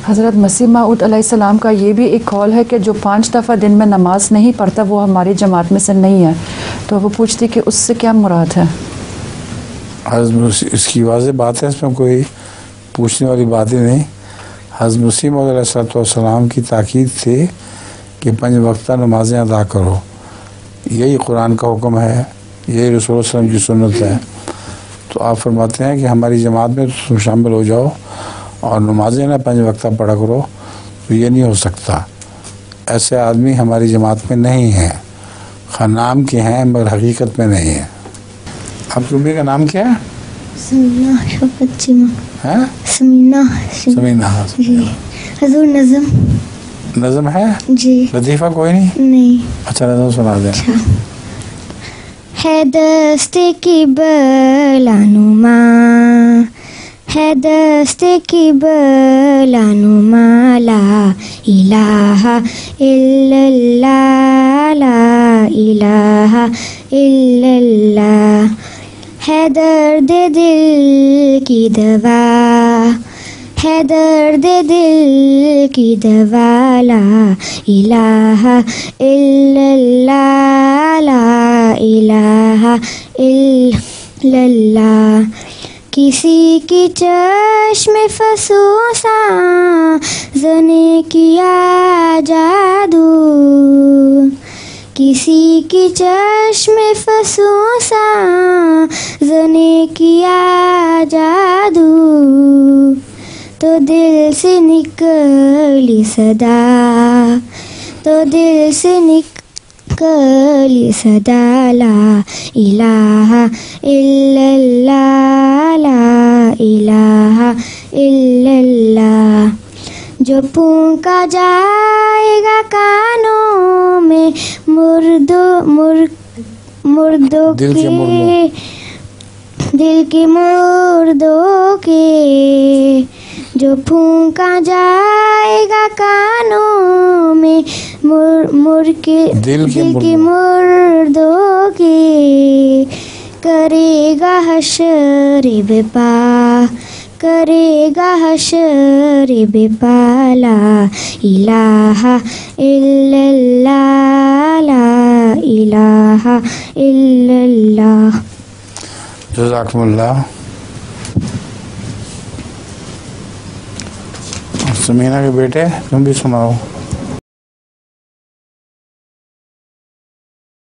हज़रत मसीह मऊद अलैहिस्सलाम का ये भी एक कौल है कि जो 5 दफ़ा दिन में नमाज नहीं पढ़ता वो हमारी जमात में से नहीं है। तो वो पूछती कि उससे क्या मुराद है? इसकी वाज़ेह बात है, इसमें कोई पूछने वाली बात ही नहीं। हज़रत मसीह मऊद अलैहिस्सलाम की ताकीद थी कि 5 वक्ता नमाज़ें अदा करो। यही कुरान का हुक्म है, यही रसूल सल्लल्लाहु अलैहि वसल्लम की सुन्नत है। तो आप फरमाते हैं कि हमारी जमात में तुम शामिल हो जाओ और नमाज़ें ना 5 वक्ता पढ़ा करो, तो ये नहीं हो सकता। ऐसे आदमी हमारी जमात में नहीं हैं, खा नाम के हैं मगर हकीकत में नहीं है। आपकी उम्मी का नाम क्या है? समीना शफकत चीमा। हैं? समीना। समीना। जी। हुजूर नज़म। नज़म है जी। लतीफ़ा कोई नहीं? नहीं। अच्छा नज़म सुना दें। अच्छा। है दस्ते की बलानुमा, है दस्ते की बलानुमा, ला इलाहा इल्लल्लाह, ला इलाहा इल्लल्लाह। है दर्द दिल की दवा, है दर्द दिल की दवा, ला इलाहा इल्लल्लाह, ला इलाहा इल्लल्लाह। किसी की चश्म फसूसा ज़ने किया जादू, किसी की चश्म फसूसा ज़ने किया जादू, तो दिल से निकली सदा, तो दिल से निकली सदा, ला इलाहा इल्लल्लाह, ला इलाहा इल्लल्लाह। जो फूंका जाएगा कानों में मुर्दों दिल के मुर्दों के, जो फूंका जाएगा कानों में दिल के मुर्दों के, करेगा हश्र बेपा, करेगा हश्र बेपा, ला इलाहा इल्लल्लाह, ला इलाहा इल्लल्लाह। जज़ाकुमुल्लाह। समीना के बेटे तुम भी सुनाओ।